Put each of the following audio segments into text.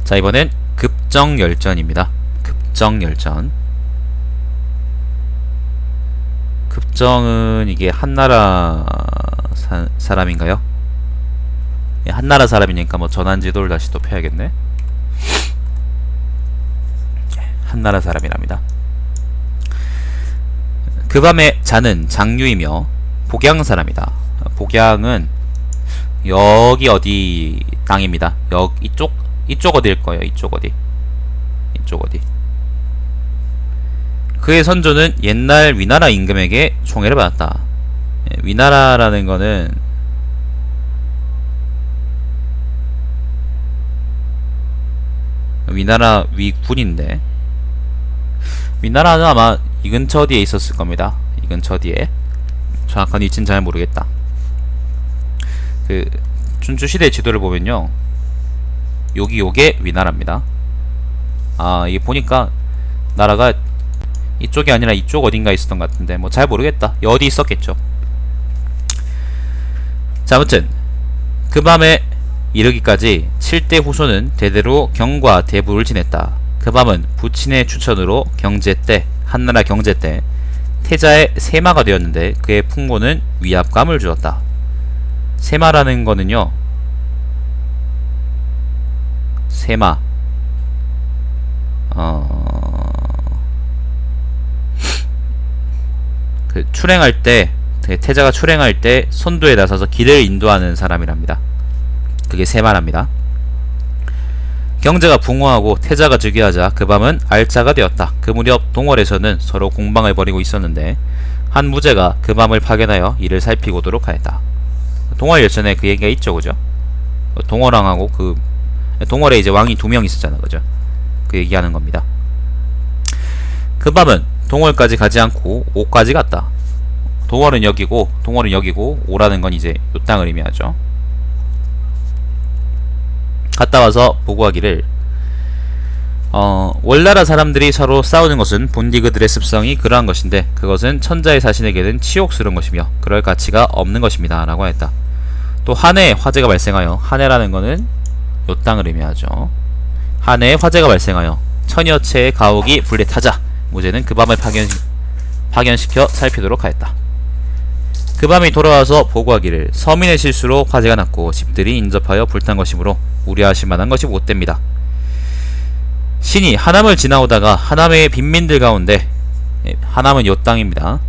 자, 이번엔 급정열전입니다. 급정열전. 급정은 이게 한나라 사람인가요? 예, 한나라 사람이니까 뭐 전환지도를 다시 또 펴야겠네. 한나라 사람이랍니다. 그 밤에 자는 장유이며 복양 사람이다. 복양은 여기 어디 땅입니다. 이쪽 어디일 거예요. 이쪽 어디. 그의 선조는 옛날 위나라 임금에게 총애를 받았다. 예, 위나라라는 거는 위나라 위군인데, 위나라는 아마 이 근처 어디에 있었을 겁니다. 이 근처 어디에. 정확한 위치는 잘 모르겠다. 그 춘추시대 지도를 보면요, 요게 위나라입니다. 아, 이게 보니까 나라가 이쪽이 아니라 이쪽 어딘가 있었던 것 같은데 뭐 잘 모르겠다. 어디 있었겠죠. 자, 아무튼 그 밤에 이르기까지 7대 후손은 대대로 경과 대부를 지냈다. 그 밤은 부친의 추천으로 한나라 경제 때 태자의 세마가 되었는데 그의 풍고는 위압감을 주었다. 세마라는 거는요, 세마 그 출행할 때, 태자가 출행할 때 선도에 나서서 길을 인도하는 사람이랍니다. 그게 세마랍니다. 경제가 붕어하고 태자가 즉위하자 그 밤은 알짜가 되었다. 그 무렵 동월에서는 서로 공방을 벌이고 있었는데 한 무제가 그 밤을 파견하여 이를 살피고도록 하였다. 동월 열전에 그 얘기가 있죠, 그죠? 동월왕하고 동월에 이제 왕이 2명 있었잖아, 그죠? 그 얘기하는 겁니다. 그 밤은 동월까지 가지 않고 오까지 갔다. 동월은 여기고 오라는 건 이제 요 땅을 의미하죠. 갔다 와서 보고하기를, 월나라 사람들이 서로 싸우는 것은 본디 그들의 습성이 그러한 것인데 그것은 천자의 사신에게는 치욕스러운 것이며 그럴 가치가 없는 것입니다 라고 했다. 또 한해에 화재가 발생하여, 한해라는 것은 요 땅을 의미하죠. 한해에 화재가 발생하여 천여 채의 가옥이 불에 타자 무제는 그 밤을 파견시켜 살피도록 하였다. 그 밤이 돌아와서 보고하기를, 서민의 실수로 화재가 났고 집들이 인접하여 불탄 것이므로 우려하실 만한 것이 못됩니다. 신이 하남을 지나오다가 하남의 빈민들 가운데, 하남은 요 땅입니다.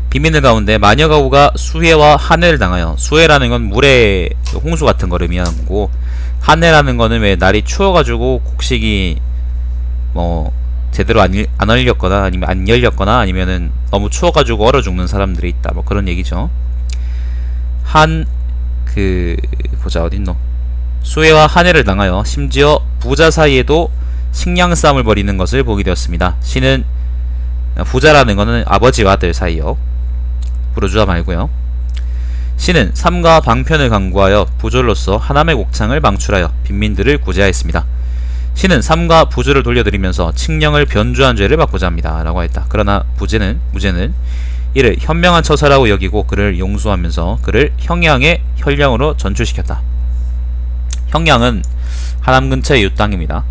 빈민들 가운데 마녀 가구가 수해와 한해를 당하여, 수해라는 건 물에 홍수 같은 걸 의미하는 거고, 한해라는 거는 왜 날이 추워가지고 곡식이 뭐 제대로 안 열렸거나 아니면 안 열렸거나 아니면은 너무 추워가지고 얼어 죽는 사람들이 있다, 뭐 그런 얘기죠. 보자, 어딨노? 수해와 한해를 당하여 심지어 부자 사이에도 식량 싸움을 벌이는 것을 보게 되었습니다. 신은, 부자라는 거는 아버지와 아들 사이요, 부르주아 말고요. 신은 삼가 방편을 강구하여 부졸로서 하남의 곡창을 방출하여 빈민들을 구제하였습니다. 신은 삼가 부주를 돌려드리면서 칙령을 변주한 죄를 받고자 합니다 라고 했다. 그러나 무제는 이를 현명한 처사라고 여기고 그를 용서하면서 그를 형양의 혈령으로 전출시켰다. 형양은 하남 근처의 이 땅입니다.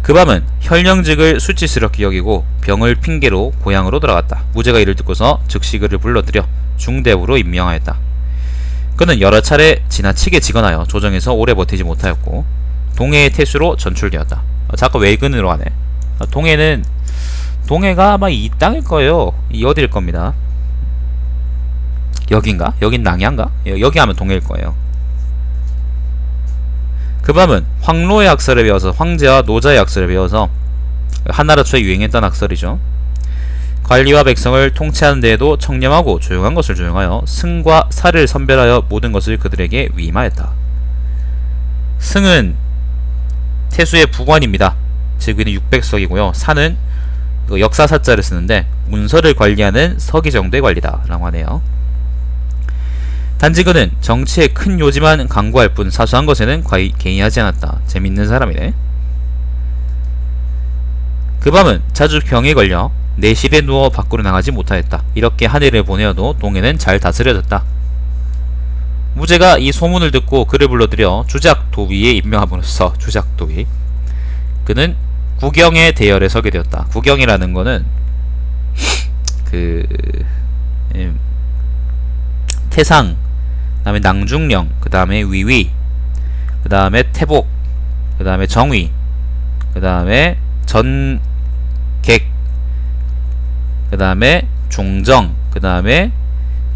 그 밤은 혈령직을 수치스럽게 여기고 병을 핑계로 고향으로 돌아갔다. 무제가 이를 듣고서 즉시 그를 불러들여 중대부로 임명하였다. 그는 여러 차례 지나치게 직언하여 조정에서 오래 버티지 못하였고 동해의 태수로 전출되었다. 자꾸 외근으로 하네. 동해가 아마 이 땅일 거예요. 이 어디일 겁니다. 여긴가? 여긴 낭양가? 여기 하면 동해일 거예요. 그 밤은 황로의 학설을 배워서, 황제와 노자의 학설을 배워서, 한나라 초에 유행했던 학설이죠. 관리와 백성을 통치하는 데에도 청렴하고 조용한 것을 조용하여 승과 사를 선별하여 모든 것을 그들에게 위임하였다. 승은 태수의 부관입니다. 즉위는 600석이고요. 사는 역사사자를 쓰는데 문서를 관리하는 서기 정도의 관리다 라고 하네요. 단지 그는 정치에 큰 요지만 강구할 뿐 사소한 것에는 개의하지 않았다. 재밌는 사람이네. 그 밤은 자주 병에 걸려 내실에 누워 밖으로 나가지 못하였다. 이렇게 한 해를 보내어도 동해는 잘 다스려졌다. 무제가 이 소문을 듣고 그를 불러들여 주작도위에 임명함으로써 주작도위, 그는 구경의 대열에 서게 되었다. 구경이라는 거는 그 태상, 그 다음에 낭중령, 그 다음에 위위, 그 다음에 태복, 그 다음에 정위, 그 다음에 전객, 그 다음에 종정, 그 다음에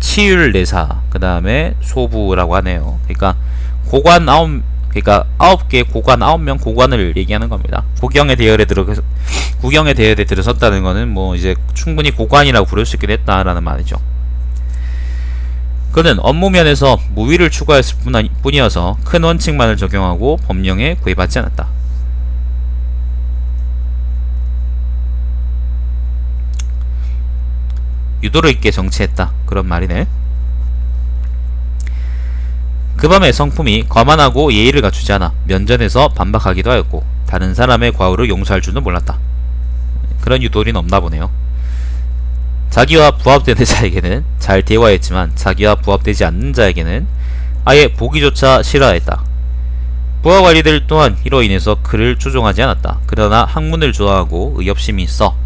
치율내사, 그 다음에 소부라고 하네요. 그러니까 고관 9개 고관 9명 고관을 얘기하는 겁니다. 구경의 대열에 들어섰다는 거는 뭐 이제 충분히 고관이라고 부를 수 있게 됐다라는 말이죠. 그는 업무 면에서 무위를 추구했을 뿐이어서 큰 원칙만을 적용하고 법령에 구애받지 않았다. 유도를 있게 정치했다, 그런 말이네. 그 밤에 성품이 거만하고 예의를 갖추지 않아 면전에서 반박하기도 하였고 다른 사람의 과오를 용서할 줄도 몰랐다. 그런 유도리는 없나 보네요. 자기와 부합되는 자에게는 잘 대화했지만 자기와 부합되지 않는 자에게는 아예 보기조차 싫어했다. 부하 관리들 또한 이로 인해서 그를 추종하지 않았다. 그러나 학문을 좋아하고 의협심이 있어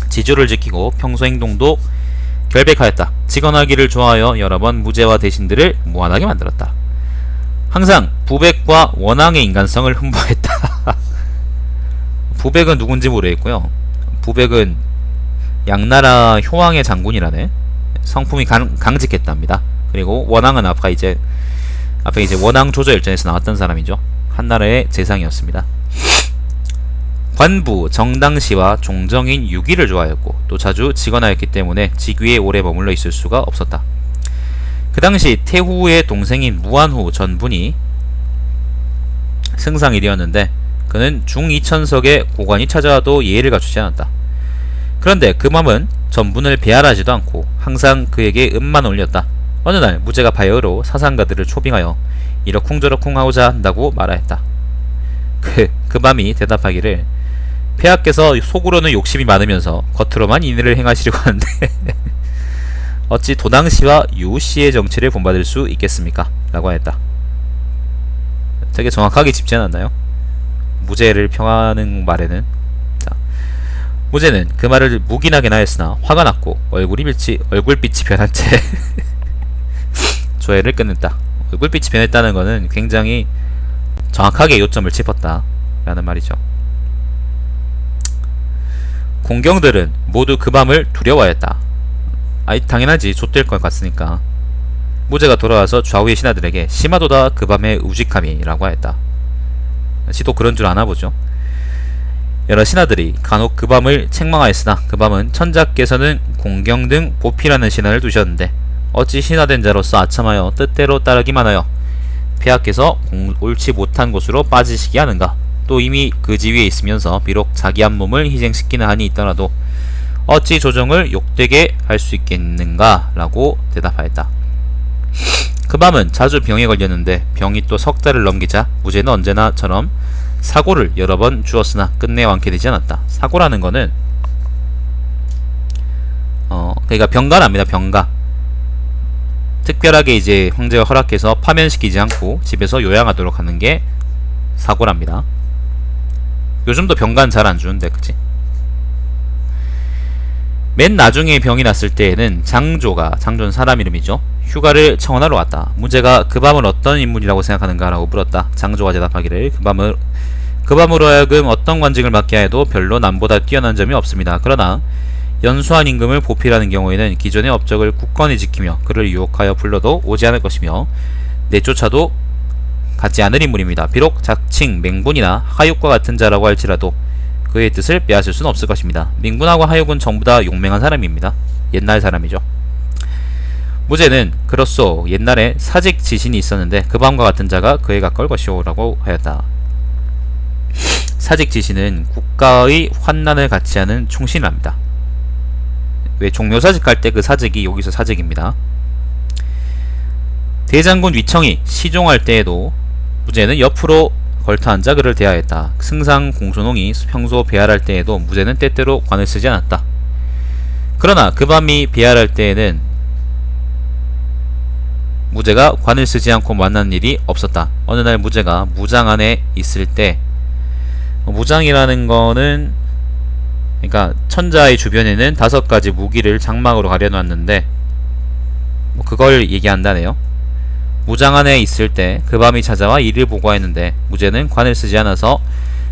지조를 지키고 평소 행동도 결백하였다. 직언하기를 좋아하여 여러 번 무제와 대신들을 무한하게 만들었다. 항상 부백과 원앙의 인간성을 흠모했다. 부백은 누군지 모르겠고요. 부백은 양나라 효왕의 장군이라네. 성품이 강직했답니다. 그리고 원앙은 앞에 이제 원앙 조조열전에서 나왔던 사람이죠. 한나라의 재상이었습니다. 관부, 정당시와 종정인 유기를 좋아했고 또 자주 직언하였기 때문에 직위에 오래 머물러 있을 수가 없었다. 그 당시 태후의 동생인 무한후 전분이 승상이 되었는데 그는 중2천석의 고관이 찾아와도 예의를 갖추지 않았다. 그런데 그 맘은 전분을 배알하지도 않고 항상 그에게 음만 올렸다. 어느 날 무제가 바야흐로 사상가들을 초빙하여 이러쿵저러쿵 하고자 한다고 말하였다. 그 맘이 대답하기를 폐하께서 속으로는 욕심이 많으면서 겉으로만 인의를 행하시려고 하는데 어찌 도당시와 유씨의 정치를 본받을 수 있겠습니까? 라고 하였다. 되게 정확하게 짚지 않았나요? 무제를 평하는 말에는. 자, 무제는 그 말을 묵인하긴 하였으나 화가 났고 얼굴빛이 변한 채 조회를 끊는다. 얼굴빛이 변했다는 것은 굉장히 정확하게 요점을 짚었다 라는 말이죠. 공경들은 모두 그 밤을 두려워했다. 당연하지, 좆될 것 같으니까. 무제가 돌아와서 좌우의 신하들에게 심하도다 그 밤의 우직함이라고 하였다. 지도 그런 줄 아나보죠. 여러 신하들이 간혹 그 밤을 책망하였으나 그 밤은 천자께서는 공경 등 보피라는 신하를 두셨는데 어찌 신하된 자로서 아첨하여 뜻대로 따르기만 하여 폐하께서 옳지 못한 곳으로 빠지시게 하는가. 또 이미 그 지위에 있으면서 비록 자기 한 몸을 희생시키는 한이 있더라도 어찌 조정을 욕되게 할 수 있겠는가 라고 대답하였다. 그 밤은 자주 병에 걸렸는데 병이 또 석 달을 넘기자 무제는 언제나처럼 사고를 여러 번 주었으나 끝내 완쾌되지 않았다. 사고라는 거는 그러니까 병가랍니다. 병가. 특별하게 이제 황제가 허락해서 파면시키지 않고 집에서 요양하도록 하는 게 사고랍니다. 요즘도 병간 잘 안 주는데, 그치? 맨 나중에 병이 났을 때에는 장조는 사람 이름이죠. 휴가를 청원하러 왔다. 무제가 그 밤을 어떤 인물이라고 생각하는가 라고 물었다. 장조가 대답하기를 그 밤으로 하여금 어떤 관직을 맡게 해도 별로 남보다 뛰어난 점이 없습니다. 그러나 연수한 임금을 보필하는 경우에는 기존의 업적을 굳건히 지키며 그를 유혹하여 불러도 오지 않을 것이며 내쫓아도 갖지 않을 인물입니다. 비록 자칭 맹분이나 하육과 같은 자라고 할지라도 그의 뜻을 빼앗을 수는 없을 것입니다. 맹분하고 하육은 전부 다 용맹한 사람입니다. 옛날 사람이죠. 무제는 그렇소 옛날에 사직 지신이 있었는데 그 밤과 같은 자가 그에 가까울 것이오 라고 하였다. 사직 지신은 국가의 환난을 같이 하는 충신이랍니다. 왜 종묘사직 할 때 그 사직이 여기서 사직입니다. 대장군 위청이 시종할 때에도 무제는 옆으로 걸터 앉아 그를 대하였다. 승상 공손홍이 평소 배알할 때에도 무제는 때때로 관을 쓰지 않았다. 그러나 그 밤이 배알할 때에는 무제가 관을 쓰지 않고 만난 일이 없었다. 어느 날 무제가 무장 안에 있을 때, 무장이라는 거는 그러니까 천자의 주변에는 5가지 무기를 장막으로 가려놨는데 그걸 얘기한다네요. 무장 안에 있을 때 그 밤이 찾아와 이를 보고하였는데 무제는 관을 쓰지 않아서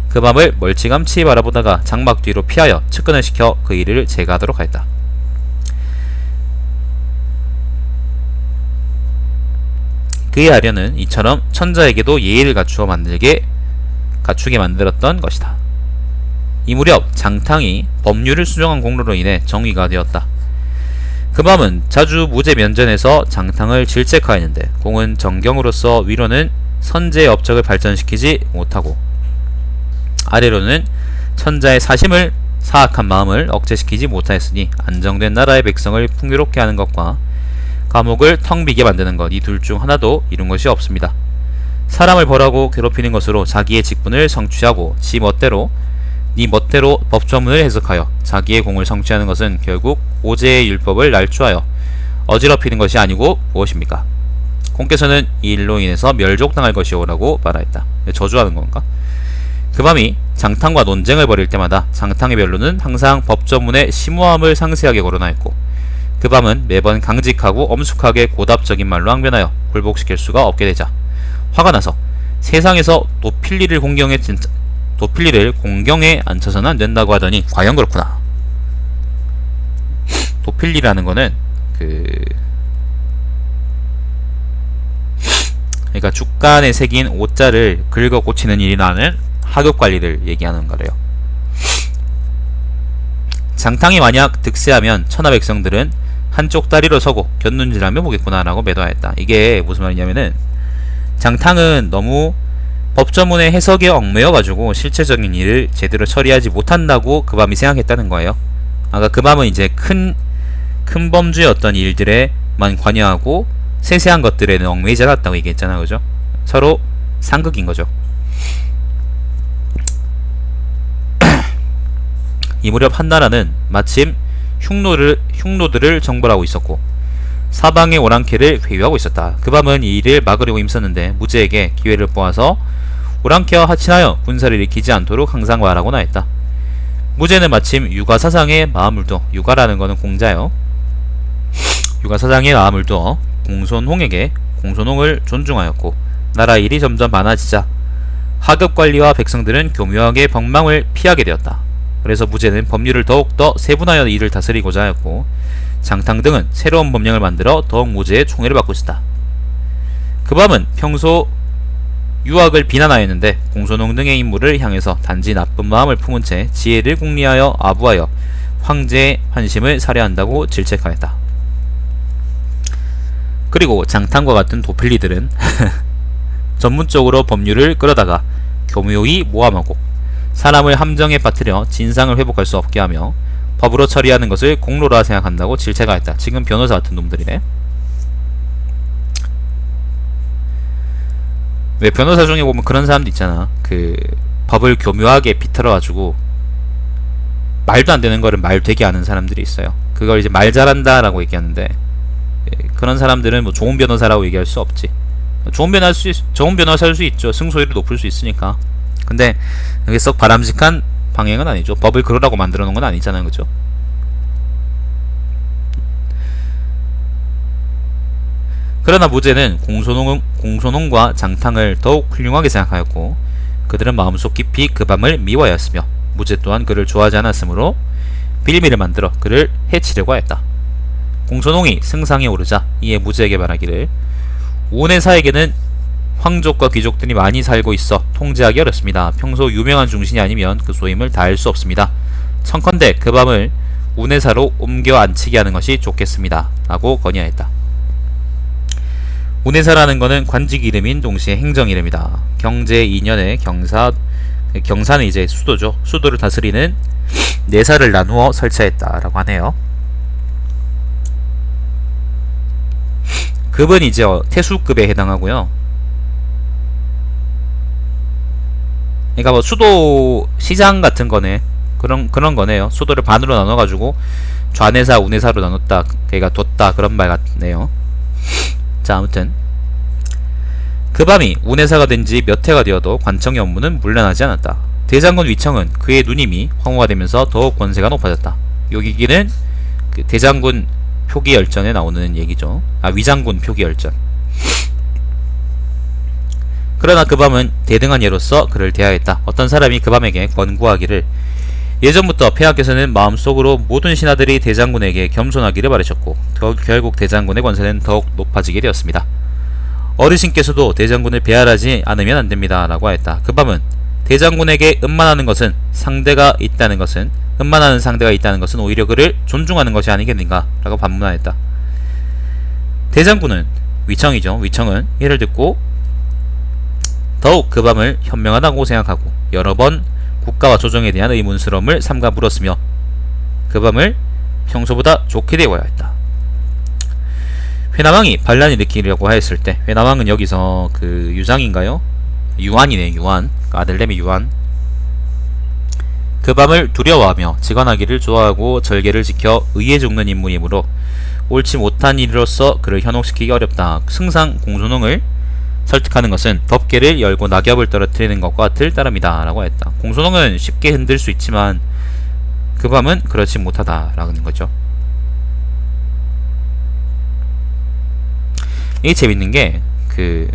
그 밤을 멀찌감치 바라보다가 장막 뒤로 피하여 측근을 시켜 그 일을 제거하도록 하였다. 그의 아련은 이처럼 천자에게도 예의를 갖추게 만들었던 것이다. 이 무렵 장탕이 법률을 수정한 공로로 인해 정의가 되었다. 그 밤은 자주 무제 면전에서 장탕을 질책하였는데 공은 정경으로서 위로는 선제의 업적을 발전시키지 못하고 아래로는 천자의 사심을 사악한 마음을 억제시키지 못하였으니 안정된 나라의 백성을 풍요롭게 하는 것과 감옥을 텅 비게 만드는 것, 이 둘 중 하나도 이룬 것이 없습니다. 사람을 벌하고 괴롭히는 것으로 자기의 직분을 성취하고 네 멋대로 법조문을 해석하여 자기의 공을 성취하는 것은 결국 오제의 율법을 날조하여 어지럽히는 것이 아니고 무엇입니까? 공께서는 이 일로 인해서 멸족당할 것이오라고 말하였다. 저주하는 건가? 그 밤이 장탕과 논쟁을 벌일 때마다 장탕의 변론은 항상 법조문의 심오함을 상세하게 거론하였고 그 밤은 매번 강직하고 엄숙하게 고답적인 말로 항변하여 굴복시킬 수가 없게 되자 화가 나서 세상에서 도필리를 공경에 앉혀서는 안된다고 하더니 과연 그렇구나. 도필리라는 거는 그러니까 죽간에 새긴 오자를 긁어 고치는 일이라는 하급관리를 얘기하는 거래요. 장탕이 만약 득세하면 천하 백성들은 한쪽 다리로 서고 곁눈질하며 보겠구나 라고 매도하였다. 이게 무슨 말이냐면은 장탕은 너무 법조문의 해석에 얽매여 가지고 실체적인 일을 제대로 처리하지 못한다고 그 밤이 생각했다는 거예요. 아까 그 밤은 이제 큰 범주의 어떤 일들에만 관여하고 세세한 것들에는 얽매이지 않았다고 얘기했잖아요. 그죠? 서로 상극인 거죠. 이 무렵 한나라는 마침 흉노들을 정벌하고 있었고 사방의 오랑캐를 회유하고 있었다. 그 밤은 이 일을 막으려고 힘썼는데 무제에게 기회를 보아서 오랑캐와 하친하여 군사를 일으키지 않도록 항상 말하고나 했다. 무제는 마침 유가사상의 마음을 두어, 유가라는 거는 공자요, 유가사상의 마음을 두어 공손홍에게 공손홍을 존중하였고 나라 일이 점점 많아지자 하급관리와 백성들은 교묘하게 법망을 피하게 되었다. 그래서 무제는 법률을 더욱더 세분하여 일을 다스리고자 하였고 장탕 등은 새로운 법령을 만들어 더욱 무제의 총애를 받고 있었다. 그 밤은 평소 유학을 비난하였는데 공손홍 등의 인물을 향해서 단지 나쁜 마음을 품은 채 지혜를 궁리하여 아부하여 황제의 환심을 살해한다고 질책하였다. 그리고 장탕과 같은 도필리들은 전문적으로 법률을 끌어다가 교묘히 모함하고 사람을 함정에 빠뜨려 진상을 회복할 수 없게 하며 법으로 처리하는 것을 공로라 생각한다고 질책하였다. 지금 변호사 같은 놈들이네. 왜 변호사 중에 보면 그런 사람도 있잖아. 법을 교묘하게 비틀어가지고 말도 안 되는 거를 말 되게 하는 사람들이 있어요. 그걸 이제 말 잘한다 라고 얘기하는데 그런 사람들은 뭐 좋은 변호사라고 얘기할 수 없지. 좋은 변호사일 수 있죠. 승소율이 높을 수 있으니까. 근데 그게 썩 바람직한 방향은 아니죠. 법을 그러라고 만들어 놓은 건 아니잖아요. 그죠? 그러나 무제는 공손홍과 장탕을 더욱 훌륭하게 생각하였고 그들은 마음속 깊이 그 밤을 미워하였으며 무제 또한 그를 좋아하지 않았으므로 빌미를 만들어 그를 해치려고 하였다. 공손홍이 승상에 오르자 이에 무제에게 말하기를 우은의사에게는 황족과 귀족들이 많이 살고 있어 통제하기 어렵습니다. 평소 유명한 중신이 아니면 그 소임을 다할 수 없습니다. 청컨대 그 밤을 운해사로 옮겨 앉히게 하는 것이 좋겠습니다. 라고 건의하였다. 운해사라는 것은 관직 이름인 동시에 행정 이름이다. 경제 2년에 경사는 이제 수도죠. 수도를 다스리는 내사를 나누어 설치했다라고 하네요. 급은 이제 태수급에 해당하고요. 그러니까 뭐 수도 시장 같은 거네. 그런 거네요. 수도를 반으로 나눠가지고 좌내사, 우내사로 나눴다. 그러니까 뒀다 그런 말 같네요. 자, 아무튼 급암이 운해사가 된 지 몇 해가 되어도 관청의 업무는 물러나지 않았다. 대장군 위청은 그의 누님이 황후가 되면서 더욱 권세가 높아졌다. 여기기는 그 대장군 표기열전에 나오는 얘기죠. 위장군 표기열전. 그러나 그 밤은 대등한 예로서 그를 대하였다. 어떤 사람이 그 밤에게 권고하기를, 예전부터 폐하께서는 마음속으로 모든 신하들이 대장군에게 겸손하기를 바라셨고 결국 대장군의 권세는 더욱 높아지게 되었습니다. 어르신께서도 대장군을 배알하지 않으면 안됩니다 라고 하였다. 그 밤은 대장군에게 음만하는 상대가 있다는 것은 오히려 그를 존중하는 것이 아니겠는가 라고 반문하였다. 대장군은 위청은 이를 듣고 더욱 그 밤을 현명하다고 생각하고 여러 번 국가와 조정에 대한 의문스러움을 삼가 물었으며 그 밤을 평소보다 좋게 되어야 했다. 회남왕이 반란을 일으키려고 하였을 때, 회남왕은 여기서 그 유장인가요? 유한이네. 유한. 아들내미 유한. 그 밤을 두려워하며 직언하기를 좋아하고 절개를 지켜 의에 죽는 인물이므로 옳지 못한 일로서 그를 현혹시키기 어렵다. 승상 공손홍을 설득하는 것은 덮개를 열고 낙엽을 떨어뜨리는 것과 같을 따름이다 라고 했다. 공손홍은 쉽게 흔들 수 있지만 그 밤은 그렇지 못하다라는 거죠. 이게 재밌는게 그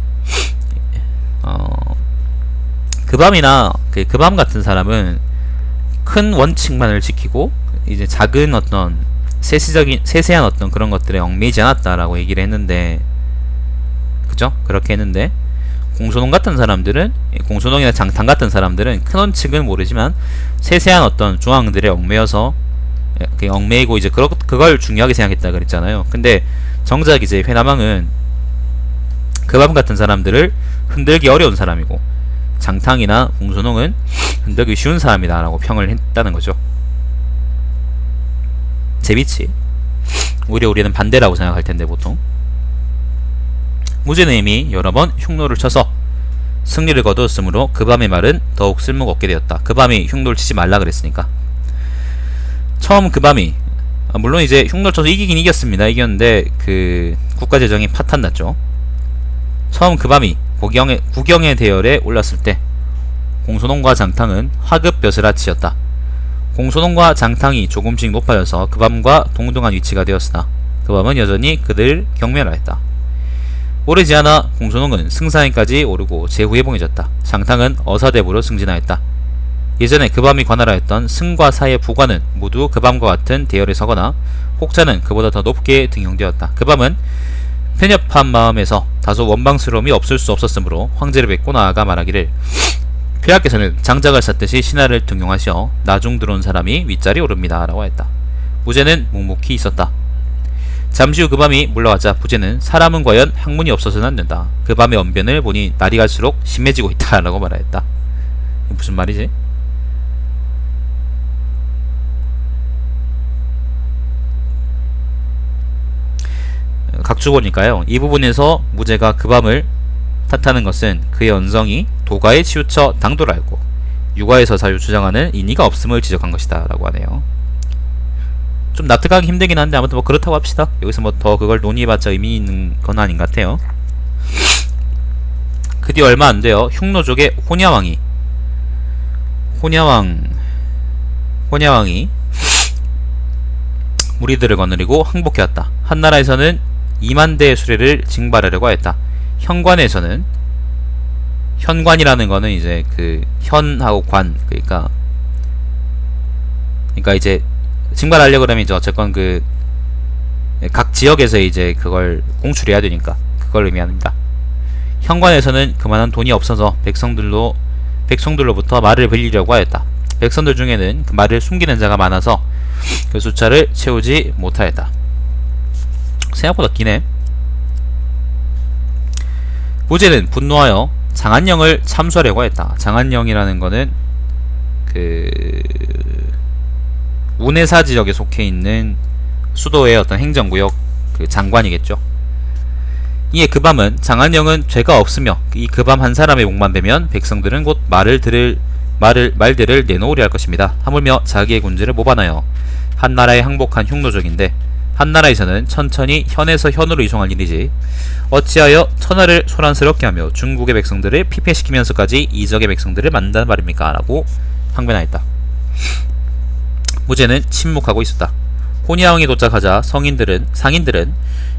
밤이나 그 밤 같은 사람은 큰 원칙만을 지키고 이제 작은 어떤 세세한 어떤 그런 것들에 얽매이지 않았다라고 얘기를 했는데, 그죠? 그렇게 했는데 공손홍 같은 사람들은, 공손홍이나 장탕 같은 사람들은 큰 원칙은 모르지만 세세한 어떤 조항들에 얽매이고 이제 그걸 중요하게 생각했다 그랬잖아요. 근데 정작 이제 회남왕은 그 밤 같은 사람들을 흔들기 어려운 사람이고 장탕이나 공손홍은 흔들기 쉬운 사람이다 라고 평을 했다는 거죠. 재밌지? 오히려 우리는 반대라고 생각할 텐데 보통. 무제는 이미 여러 번 흉노를 쳐서 승리를 거두었으므로 그 밤의 말은 더욱 쓸모가 없게 되었다. 그 밤이 흉노를 치지 말라 그랬으니까. 처음 그 밤이 물론 이제 흉노를 쳐서 이기긴 이겼습니다. 이겼는데 그 국가재정이 파탄났죠. 처음 그 밤이 구경의 대열에 올랐을 때 공손홍과 장탕은 화급 벼슬아치였다. 공손홍과 장탕이 조금씩 높아져서 그 밤과 동등한 위치가 되었으나 그 밤은 여전히 그들을 경멸하였다. 오래지 않아 공손홍은 승사인까지 오르고 제후예봉해졌다. 장탕은 어사대부로 승진하였다. 예전에 그 밤이 관할하였던 승과 사의 부관은 모두 그 밤과 같은 대열에 서거나 혹자는 그보다 더 높게 등용되었다. 그 밤은 편협한 마음에서 다소 원방스러움이 없을 수 없었으므로 황제를 뵙고 나아가 말하기를, 폐하께서는 장작을 샀듯이 신하를 등용하시어 나중 들어온 사람이 윗자리 오릅니다 라고 했다. 무제는 묵묵히 있었다. 잠시 후 그 밤이 물러가자 부제는 사람은 과연 학문이 없어서는 안된다. 그 밤의 언변을 보니 날이 갈수록 심해지고 있다 라고 말하였다. 무슨 말이지? 각주 보니까요, 이 부분에서 무제가 그 밤을 탓하는 것은 그의 언성이 도가에 치우쳐 당돌하였고 육아에서 자유 주장하는 인의가 없음을 지적한 것이다 라고 하네요. 좀 납득하기 힘들긴 한데 아무튼 뭐 그렇다고 합시다. 여기서 뭐 더 그걸 논의해봤자 의미 있는 건 아닌 것 같아요. 그 뒤 얼마 안 돼요. 흉노족의 혼야왕이 무리들을 거느리고 항복해왔다. 한나라에서는 2만 대의 수레를 징발하려고 했다. 현관이라는 거는 이제 그 현하고 관, 그러니까 이제 징발하려고 그러면 이제 어쨌건 그 각 지역에서 이제 그걸 공출해야 되니까 그걸 의미합니다. 현관에서는 그만한 돈이 없어서 백성들로부터 말을 빌리려고 하였다. 백성들 중에는 그 말을 숨기는 자가 많아서 그 숫자를 채우지 못하였다. 생각보다 기네. 부제는 분노하여 장안령을 참수하려고 했다. 장안령이라는 거는 그 운해사 지역에 속해 있는 수도의 어떤 행정구역 그 장관이겠죠. 이에 그 밤은 장안령은 죄가 없으며 이 그 밤 한 사람의 목만 베면 백성들은 곧 말들을 내놓으려 할 것입니다. 하물며 자기의 군주를 모반하여 한나라에 항복한 흉노족인데 한나라에서는 천천히 현에서 현으로 이송할 일이지 어찌하여 천하를 소란스럽게 하며 중국의 백성들을 피폐시키면서까지 이적의 백성들을 만든단 말입니까? 라고 항변하였다. 무제는 침묵하고 있었다. 혼야왕이 도착하자 상인들은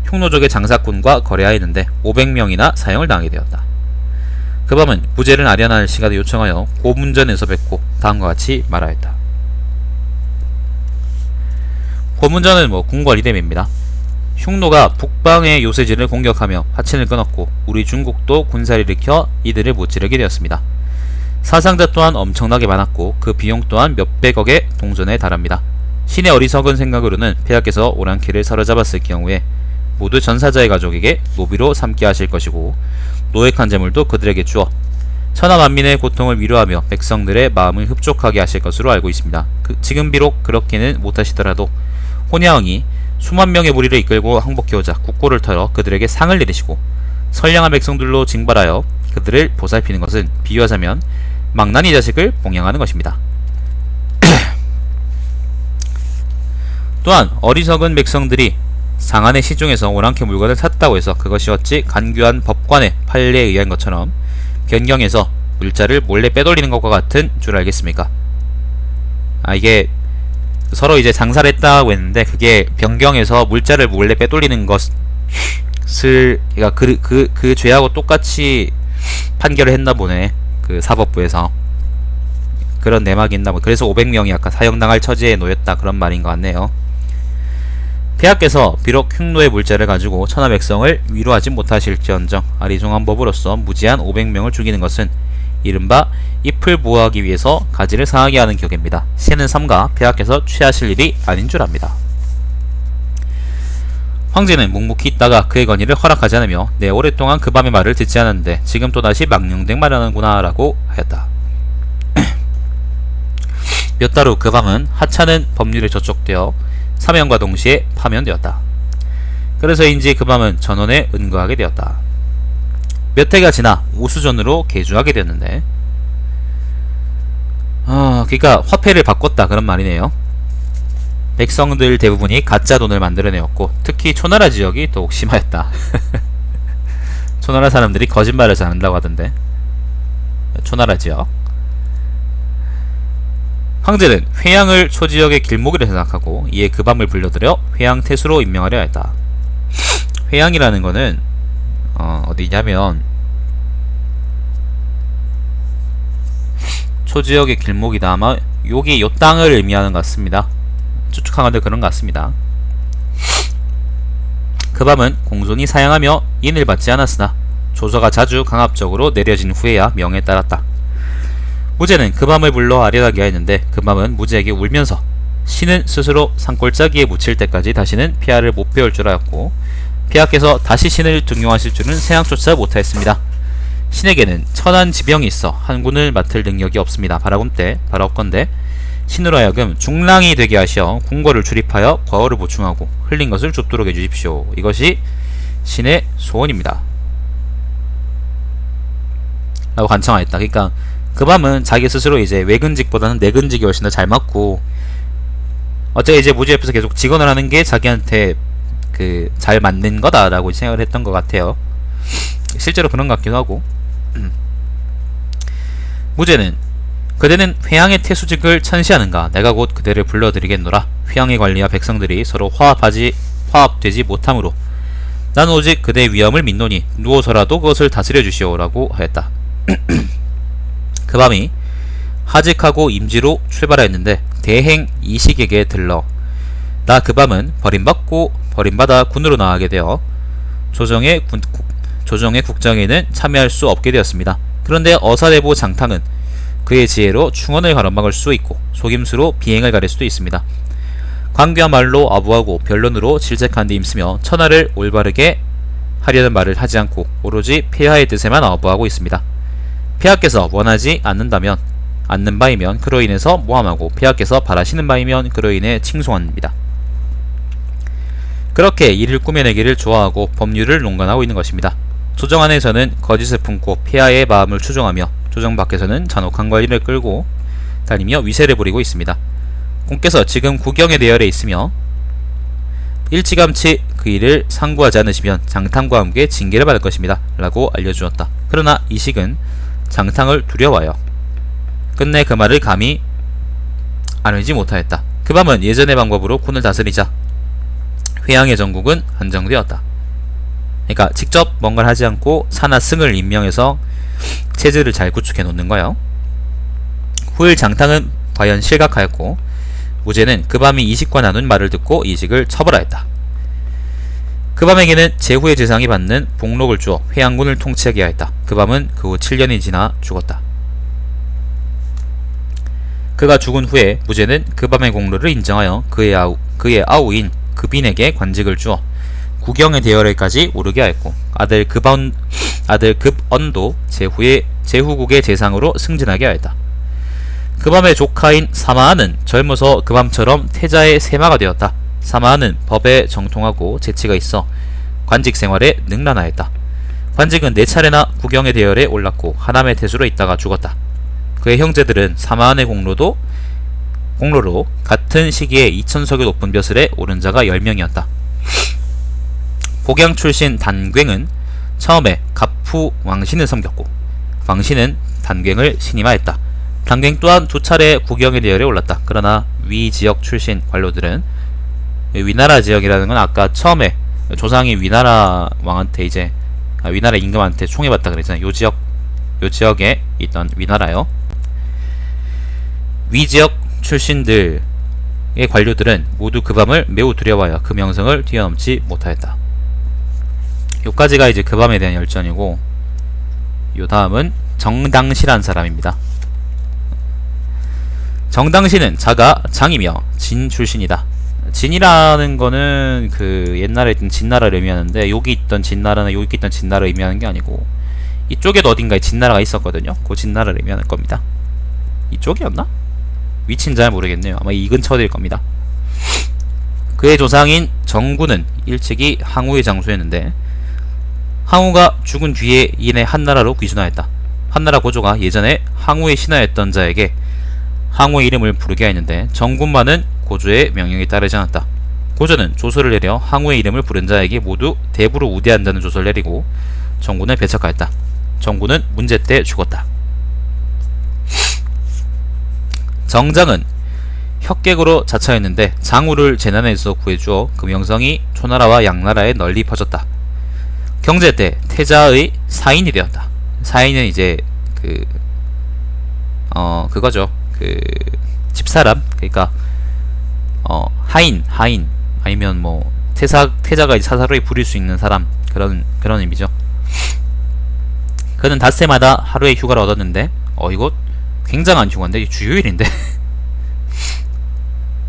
흉노족의 장사꾼과 거래하였는데 500명이나 사형을 당하게 되었다. 그 밤은 무제를 아련할 시간을 요청하여 고문전에서 뵙고 다음과 같이 말하였다. 고문전은 궁궐 이름입니다. 흉노가 북방의 요새지를 공격하며 하친을 끊었고 우리 중국도 군사를 일으켜 이들을 무찌르게 되었습니다. 사상자 또한 엄청나게 많았고 그 비용 또한 몇백억의 동전에 달합니다. 신의 어리석은 생각으로는 폐하께서 오랑캐를 사로잡았을 경우에 모두 전사자의 가족에게 노비로 삼게 하실 것이고 노획한 재물도 그들에게 주어 천하 만민의 고통을 위로하며 백성들의 마음을 흡족하게 하실 것으로 알고 있습니다. 지금 비록 그렇게는 못하시더라도 혼야왕이 수만 명의 무리를 이끌고 항복해오자 국고를 털어 그들에게 상을 내리시고 선량한 백성들로 징발하여 그들을 보살피는 것은 비유하자면 망나니 자식을 봉양하는 것입니다. 또한 어리석은 백성들이 상한의 시중에서 오랑캐 물건을 샀다고 해서 그것이 어찌 간교한 법관의 판례에 의한 것처럼 변경해서 물자를 몰래 빼돌리는 것과 같은 줄 알겠습니까? 이게 서로 이제 장사를 했다고 했는데 그게 변경해서 물자를 몰래 빼돌리는 것을 그 죄하고 똑같이 판결을 했나 보네. 그 사법부에서 그런 내막이 있나 보네. 그래서 500명이 아까 사형당할 처지에 놓였다 그런 말인 것 같네요. 폐하께서 비록 흉노의 물자를 가지고 천하 백성을 위로하지 못하실지언정 아리송한 법으로서 무지한 500명을 죽이는 것은 이른바 잎을 보호하기 위해서 가지를 상하게 하는 격입니다. 신은 삼가 폐하께서 취하실 일이 아닌 줄 압니다. 황제는 묵묵히 있다가 그의 건의를 허락하지 않으며 내 오랫동안 그 밤의 말을 듣지 않았는데 지금 또다시 망령댁 말하는구나 라고 하였다. 몇 달 후 그 밤은 하찮은 법률에 저촉되어 사면과 동시에 파면되었다. 그래서인지 그 밤은 전원에 은거하게 되었다. 몇 해가 지나 우수전으로 개주하게 되었는데 그러니까 화폐를 바꿨다 그런 말이네요. 백성들 대부분이 가짜 돈을 만들어내었고 특히 초나라 지역이 더욱 심하였다. 초나라 사람들이 거짓말을 잘한다고 하던데. 초나라 지역 황제는 회양을 초지역의 길목이라 생각하고 이에 그 밤을 불러들여 회양태수로 임명하려 했다. 회양이라는 거는 어디냐면 초지역의 길목이다. 아마 여기 요 땅을 의미하는 것 같습니다. 추측하건대 그런 것 같습니다. 그 밤은 공손히 사양하며 인을 받지 않았으나 조서가 자주 강압적으로 내려진 후에야 명에 따랐다. 무제는 그 밤을 불러 아련하게 하였는데 그 밤은 무제에게 울면서 신은 스스로 산골짜기에 묻힐 때까지 다시는 폐하를 못 배울 줄 알았고 폐하께서 다시 신을 등용하실 줄은 생각조차 못하였습니다. 신에게는 천한 지병이 있어 한군을 맡을 능력이 없습니다. 바라옵건대 신으로 하여금 중랑이 되게 하시어 궁궐을 출입하여 과거를 보충하고 흘린 것을 줍도록 해주십시오. 이것이 신의 소원입니다. 라고 간청하였다. 그러니까 그 밤은 자기 스스로 이제 외근직보다는 내근직이 훨씬 더 잘 맞고 어째 이제 무제 옆에서 계속 직원을 하는 게 자기한테 잘 맞는 거다라고 생각을 했던 것 같아요. 실제로 그런 것 같기도 하고. 무제는 그대는 회양의 태수직을 천시하는가? 내가 곧 그대를 불러드리겠노라. 회양의 관리와 백성들이 서로 화합되지 못하므로 난 오직 그대의 위엄을 믿노니 누워서라도 그것을 다스려 주시오라고 하였다. 그 밤이 하직하고 임지로 출발하였는데 대행 이식에게 들러 나 그 밤은 버림받아 군으로 나가게 되어 조정의 국정에는 참여할 수 없게 되었습니다. 그런데 어사대부 장탕은 그의 지혜로 충원을 가로막을 수 있고 속임수로 비행을 가릴 수도 있습니다. 광귀한 말로 아부하고 변론으로 질책한 데 힘쓰며 천하를 올바르게 하려는 말을 하지 않고 오로지 폐하의 뜻에만 아부하고 있습니다. 폐하께서 원하지 않는 바이면 그로 인해서 모함하고 폐하께서 바라시는 바이면 그로 인해 칭송합니다. 그렇게 일을 꾸며내기를 좋아하고 법률을 농간하고 있는 것입니다. 조정 안에서는 거짓을 품고 폐하의 마음을 추종하며 조정 밖에서는 잔혹한 관리를 끌고 다니며 위세를 부리고 있습니다. 공께서 지금 구경의 대열에 있으며 일찌감치 그 일을 상구하지 않으시면 장탕과 함께 징계를 받을 것입니다 라고 알려주었다. 그러나 이식은 장탕을 두려워하여 끝내 그 말을 감히 안으지 못하였다. 그 밤은 예전의 방법으로 곤을 다스리자 회양의 전국은 안정되었다. 그러니까 직접 뭔가를 하지 않고 사나 승을 임명해서 체제를 잘 구축해 놓는 거예요. 후일 장탕은 과연 실각하였고 무제는 그 밤이 이식과 나눈 말을 듣고 이식을 처벌하였다. 그 밤에게는 제후의 재상이 받는 복록을 주어 회양군을 통치하게 하였다. 그 밤은 그 후 7년이 지나 죽었다. 그가 죽은 후에 무제는 그 밤의 공로를 인정하여 그의 아우인 급인에게 관직을 주어 구경의 대열에까지 오르게 하였고 아들 급언도 제후국의 재상으로 승진하게 하였다. 그 밤의 조카인 사마하는 젊어서 그 밤처럼 태자의 세마가 되었다. 사마하는 법에 정통하고 재치가 있어 관직 생활에 능란하였다. 관직은 4차례나 구경의 대열에 올랐고 하남의 태수로 있다가 죽었다. 그의 형제들은 사마한의 공로로 같은 시기에 2000석의 높은 벼슬에 오른 자가 10명이었다. 복양 출신 단괭은 처음에 갑후 왕신을 섬겼고 왕신은 단괭을 신임하였다. 단괭 또한 2차례 구경의 대열에 올랐다. 그러나 위 지역 출신 관료들은 위나라 지역이라는 건 아까 처음에 조상이 위나라 왕한테 이제 위나라 임금한테 총애받다 그랬잖아요. 요 지역에 있던 위나라요. 위 지역 출신들의 관료들은 모두 그 밤을 매우 두려워하여 그 명성을 뛰어넘지 못하였다. 요까지가 이제 그 밤에 대한 열전이고 요 다음은 정당시란 사람입니다. 정당시는 자가 장이며 진 출신이다. 진이라는 거는 그 옛날에 있던 진나라를 의미하는데 여기 있던 진나라는 여기 있던 진나라를 의미하는 게 아니고 이쪽에도 어딘가에 진나라가 있었거든요. 그 진나라를 의미하는 겁니다. 이쪽이었나? 위치는 잘 모르겠네요. 아마 이 근처일 겁니다. 그의 조상인 정구는 일찍이 항우의 장수였는데 항우가 죽은 뒤에 이내 한나라로 귀순하였다. 한나라 고조가 예전에 항우의 신하였던 자에게 항우의 이름을 부르게 하였는데 정군만은 고조의 명령에 따르지 않았다. 고조는 조서를 내려 항우의 이름을 부른 자에게 모두 대부로 우대한다는 조서를 내리고 정군을 배척하였다. 정군은 문제 때 죽었다. 정장은 혁객으로 자처했는데 장우를 재난에서 구해주어 그 명성이 초나라와 양나라에 널리 퍼졌다. 경제 때 태자의 사인이 되었다. 사인은 이제 그거죠. 집사람, 그러니까 하인 아니면 뭐 태자가 사사로이 부릴 수 있는 사람, 그런 의미죠. 그는 닷새마다 하루의 휴가를 얻었는데 이거 굉장한 휴가인데 주요일인데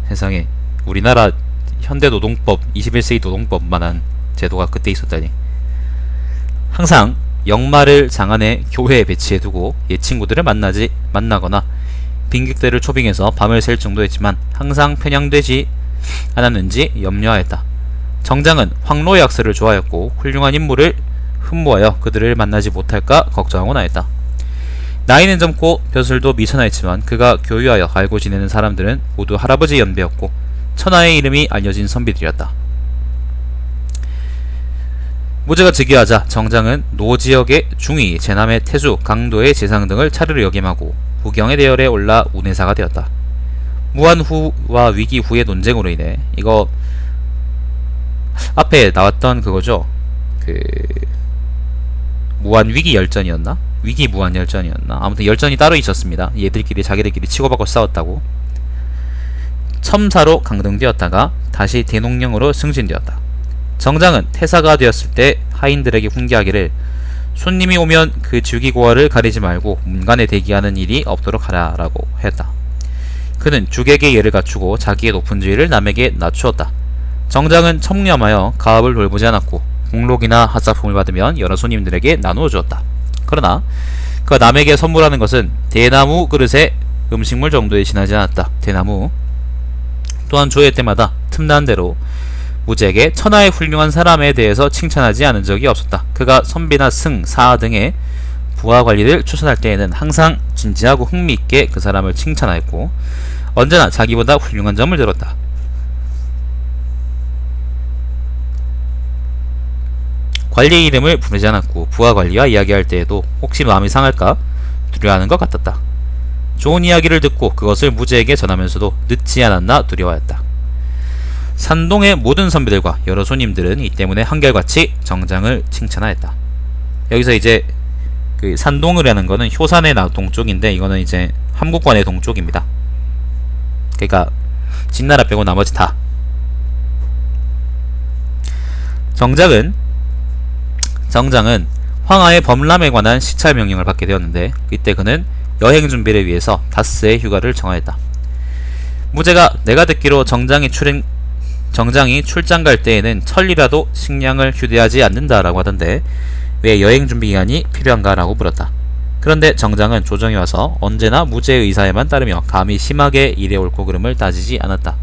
세상에 우리나라 현대 노동법 21세기 노동법만한 제도가 그때 있었다니. 항상 역마를 장안에 교회에 배치해두고 옛 친구들을 만나거나 빈객들을 초빙해서 밤을 샐 정도였지만 항상 편향되지 않았는지 염려하였다. 정장은 황로의 학설을 좋아했고 훌륭한 인물을 흠모하여 그들을 만나지 못할까 걱정하곤 하였다. 나이는 젊고 벼슬도 미천하였지만 그가 교유하여 알고 지내는 사람들은 모두 할아버지 연배였고 천하의 이름이 알려진 선비들이었다. 무제가 즉위하자 정장은 노지역의 중위, 제남의 태수, 강도의 재상 등을 차례로 역임하고 구경의 대열에 올라 운해사가 되었다. 무한 후와 위기 후의 논쟁으로 인해 이거 앞에 나왔던 그거죠. 무한 위기 열전이었나? 위기 무한 열전이었나? 아무튼 열전이 따로 있었습니다. 얘들끼리 자기들끼리 치고받고 싸웠다고. 첨사로 강등되었다가 다시 대농령으로 승진되었다. 정장은 태사가 되었을 때 하인들에게 훈계하기를 손님이 오면 그 주기고화를 가리지 말고 문간에 대기하는 일이 없도록 하라 라고 했다. 그는 주객의 예를 갖추고 자기의 높은 지위를 남에게 낮추었다. 정장은 청렴하여 가업을 돌보지 않았고 공록이나 핫사품을 받으면 여러 손님들에게 나누어 주었다. 그러나 그가 남에게 선물하는 것은 대나무 그릇에 음식물 정도에 지나지 않았다. 대나무 또한 조회 때마다 틈난 대로 무제에게 천하의 훌륭한 사람에 대해서 칭찬하지 않은 적이 없었다. 그가 선비나 승, 사 등의 부하 관리를 추천할 때에는 항상 진지하고 흥미있게 그 사람을 칭찬하였고 언제나 자기보다 훌륭한 점을 들었다. 관리 이름을 부르지 않았고 부하 관리와 이야기할 때에도 혹시 마음이 상할까 두려워하는 것 같았다. 좋은 이야기를 듣고 그것을 무제에게 전하면서도 늦지 않았나 두려워했다. 산동의 모든 선비들과 여러 손님들은 이 때문에 한결같이 정장을 칭찬하였다. 여기서 이제 그 산동이라는 거는 효산의 동쪽인데 이거는 이제 함국관의 동쪽입니다. 그러니까 진나라 빼고 나머지 다. 정장은 황하의 범람에 관한 시찰 명령을 받게 되었는데 이때 그는 여행 준비를 위해서 다스의 휴가를 정하였다. 무제가 내가 듣기로 정장이 출장 갈 때에는 천리라도 식량을 휴대하지 않는다라고 하던데 왜 여행 준비 기간이 필요한가라고 물었다. 그런데 정장은 조정이 와서 언제나 무제의 의사에만 따르며 감히 심하게 일에 옳고 그름을 따지지 않았다.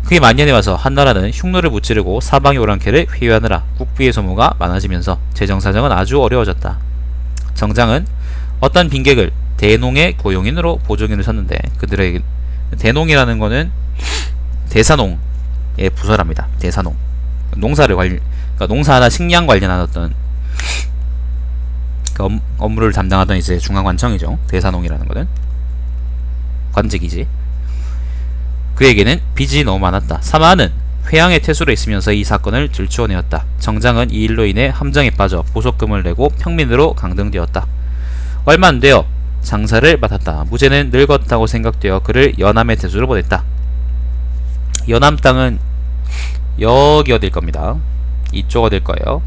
그게 만년에 와서 한나라는 흉노를 무찌르고 사방의 오랑캐를 회유하느라 국비의 소모가 많아지면서 재정사정은 아주 어려워졌다. 정장은 어떤 빈객을 대농의 고용인으로 보조인을 섰는데 그들의 대농이라는 거는 대사농의 부서랍니다. 대사농. 그러니까 농사나 식량 관련한 어떤 그 업무를 담당하던 이제 중앙관청이죠. 대사농이라는 거는 관직이지. 그에게는 빚이 너무 많았다. 사마는 회양의 퇴수로 있으면서 이 사건을 들추어내었다. 정장은 이 일로 인해 함정에 빠져 보석금을 내고 평민으로 강등되었다. 얼마 안 되어 장사를 맡았다. 무제는 늙었다고 생각되어 그를 연암의 퇴수로 보냈다. 연암 땅은 여기 어딜 겁니다. 이쪽 어딜 거예요.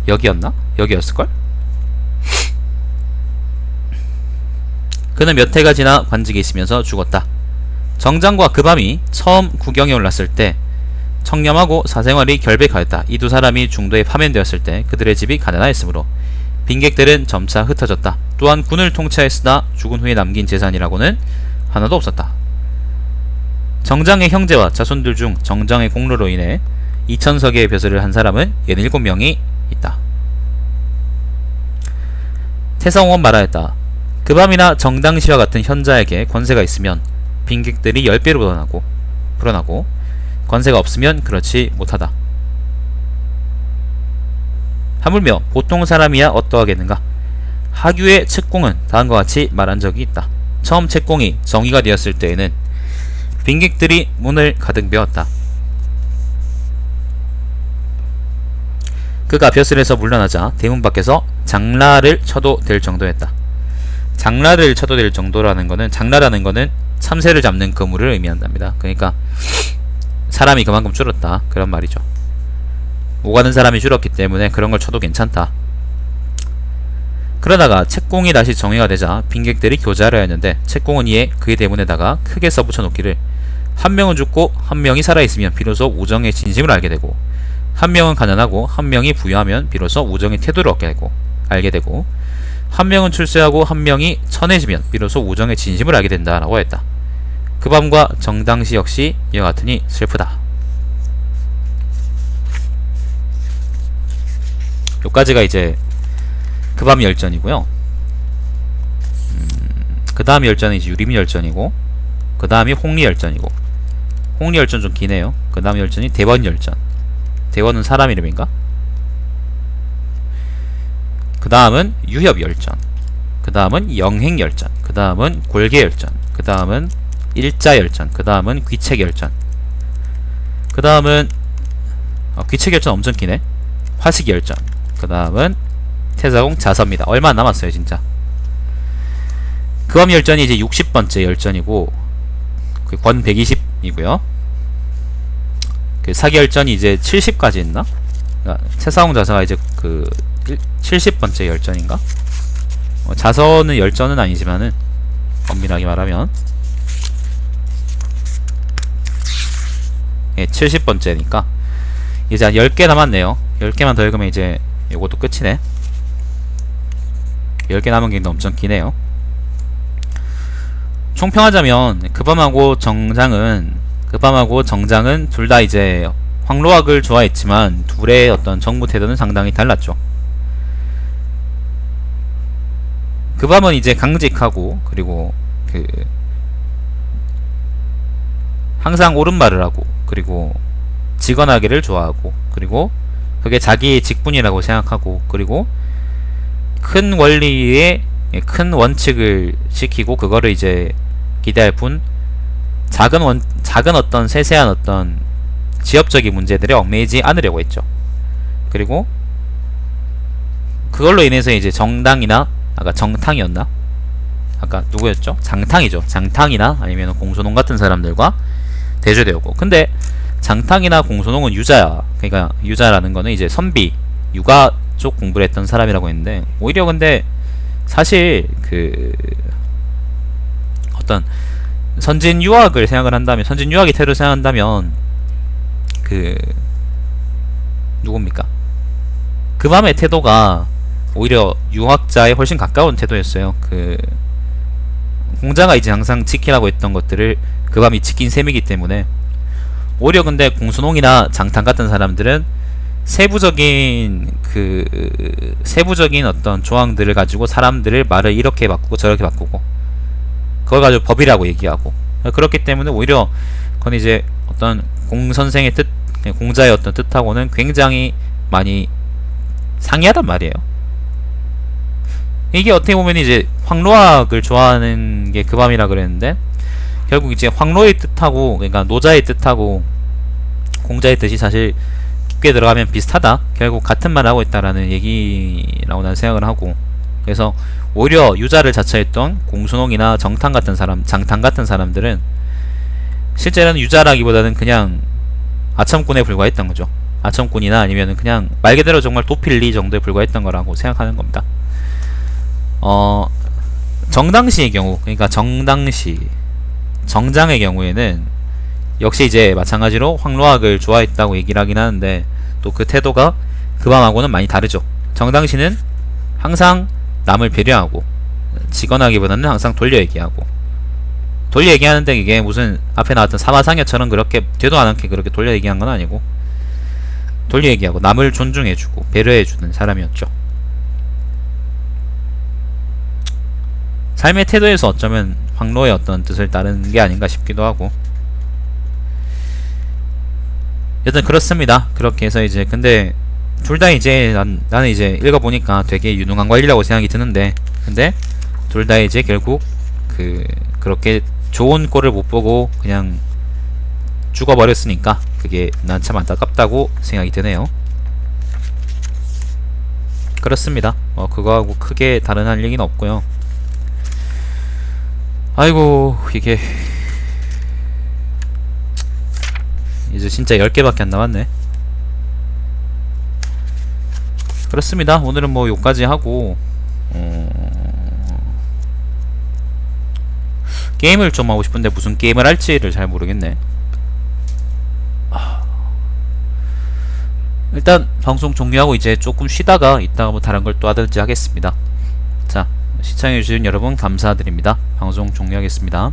여기였나? 여기였을걸? 그는 몇 해가 지나 관직에 있으면서 죽었다. 정장과 그 밤이 처음 구경에 올랐을 때 청렴하고 사생활이 결백하였다. 이 두 사람이 중도에 파면되었을 때 그들의 집이 가난하였으므로 빈객들은 점차 흩어졌다. 또한 군을 통치하였으나 죽은 후에 남긴 재산이라고는 하나도 없었다. 정장의 형제와 자손들 중 정장의 공로로 인해 2000석의 벼슬을 한 사람은 67명이 있다. 태성원 말하였다. 그 밤이나 정당시와 같은 현자에게 권세가 있으면 빈객들이 10배로 불어나고 권세가 없으면 그렇지 못하다. 하물며 보통 사람이야 어떠하겠는가. 하규의 책공은 다음과 같이 말한 적이 있다. 처음 책공이 정의가 되었을 때에는 빈객들이 문을 가득 메웠다. 그가 벼슬에서 물러나자 대문 밖에서 장라를 쳐도 될 정도였다. 장라를 쳐도 될 정도라는 거는 장라라는 거는 참새를 잡는 그물을 의미한답니다. 그러니까 사람이 그만큼 줄었다 그런 말이죠. 오가는 사람이 줄었기 때문에 그런 걸 쳐도 괜찮다. 그러다가 책공이 다시 정의가 되자 빈객들이 교제하려 했는데 책공은 이에 그의 대문에다가 크게 써붙여 놓기를 한 명은 죽고 한 명이 살아있으면 비로소 우정의 진심을 알게 되고 한 명은 가난하고 한 명이 부유하면 비로소 우정의 태도를 알게 되고 한 명은 출세하고 한 명이 천해지면 비로소 우정의 진심을 알게 된다라고 했다. 그 밤과 정당시 역시 이와 같으니 슬프다. 여기까지가 이제 그 밤 열전이고요. 그 다음 열전은 이제 유림 열전이고 그 다음이 홍리 열전이고 홍리 열전 좀 기네요. 그 다음 열전이 대원 열전. 대원은 사람 이름인가? 그 다음은 유협 열전. 그 다음은 영행 열전. 그 다음은 골계 열전. 그 다음은 일자 열전. 그 다음은 귀책 열전. 그 다음은 귀책 열전 엄청 기네. 화식 열전. 그 다음은 태사공 자서입니다. 얼마 안 남았어요 진짜. 그 밤 열전이 이제 60번째 열전이고 그 권 120이고요. 그 사기 열전이 이제 70까지 있나? 그러니까 태사공 자서가 이제 그 70번째 열전인가? 자서는 열전은 아니지만은 엄밀하게 말하면 예, 70번째니까 이제 한 10개 남았네요. 10개만 더 읽으면 이제 요것도 끝이네. 10개 남은 게 엄청 기네요. 총평하자면 급밤하고 정장은 둘 다 이제 황로학을 좋아했지만 둘의 어떤 정무 태도는 상당히 달랐죠. 급밤은 이제 강직하고 그리고 그 항상 옳은 말을 하고 그리고 직언하기를 좋아하고 그리고 그게 자기의 직분이라고 생각하고, 그리고 큰 원리의 큰 원칙을 지키고 그거를 이제 기대할 뿐 작은 어떤 세세한 어떤 지엽적인 문제들에 얽매이지 않으려고 했죠. 그리고 그걸로 인해서 이제 정당이나 아까 정탕이었나? 아까 누구였죠? 장탕이죠. 장탕이나 아니면 공손홍 같은 사람들과 대조되었고, 근데 장탕이나 공손홍은 유자야. 그러니까 유자라는 거는 이제 선비, 육아 쪽 공부를 했던 사람이라고 했는데, 오히려 근데 사실 그 어떤 선진 유학을 생각을 한다면, 선진 유학의 태도를 생각한다면 그 누굽니까? 그 밤의 태도가 오히려 유학자에 훨씬 가까운 태도였어요. 그 공자가 이제 항상 지키라고 했던 것들을 그 밤이 지킨 셈이기 때문에. 오히려 근데 공순홍이나 장탄 같은 사람들은 세부적인 어떤 조항들을 가지고 사람들을 말을 이렇게 바꾸고 저렇게 바꾸고 그걸 가지고 법이라고 얘기하고, 그렇기 때문에 오히려 그건 이제 어떤 공선생의 뜻, 공자의 어떤 뜻하고는 굉장히 많이 상이하단 말이에요. 이게 어떻게 보면 이제 황로학을 좋아하는 게 그 밤이라 그랬는데, 결국 이제 황로의 뜻하고, 그러니까 노자의 뜻하고 공자의 뜻이 사실 깊게 들어가면 비슷하다, 결국 같은 말을 하고 있다라는 얘기라고 난 생각을 하고, 그래서 오히려 유자를 자처했던 공순홍이나 정탕 같은 사람, 장탕 같은 사람들은 실제로는 유자라기보다는 그냥 아첨꾼에 불과했던 거죠. 아첨꾼이나 아니면은 그냥 말 그대로 정말 도필리 정도에 불과했던 거라고 생각하는 겁니다. 정당시의 경우, 그러니까 정장의 경우에는 역시 이제 마찬가지로 황로학을 좋아했다고 얘기를 하긴 하는데, 또 그 태도가 그 밤하고는 많이 다르죠. 정당시는 항상 남을 배려하고, 직언하기보다는 항상 돌려 얘기하고, 돌려 얘기하는데 이게 무슨 앞에 나왔던 사마상여처럼 그렇게 되도 않게 그렇게 돌려 얘기한 건 아니고, 돌려 얘기하고 남을 존중해주고 배려해주는 사람이었죠. 삶의 태도에서 어쩌면 황로의 어떤 뜻을 따르는 게 아닌가 싶기도 하고, 여튼 그렇습니다. 그렇게 해서 이제 근데 둘 다 이제 나는 이제 읽어보니까 되게 유능한 관리라고 생각이 드는데, 근데 둘 다 이제 결국 그렇게 좋은 꼴을 못 보고 그냥 죽어버렸으니까 그게 난 참 안타깝다고 생각이 드네요. 그렇습니다. 그거하고 크게 다른 할 얘기는 없고요. 아이고, 이게 이제 진짜 10개밖에 안 남았네. 그렇습니다. 오늘은 뭐 요까지 하고, 게임을 좀 하고 싶은데 무슨 게임을 할지를 잘 모르겠네. 일단 방송 종료하고 이제 조금 쉬다가 이따가 뭐 다른 걸 또 하든지 하겠습니다. 자, 시청해주신 여러분 감사드립니다. 방송 종료하겠습니다.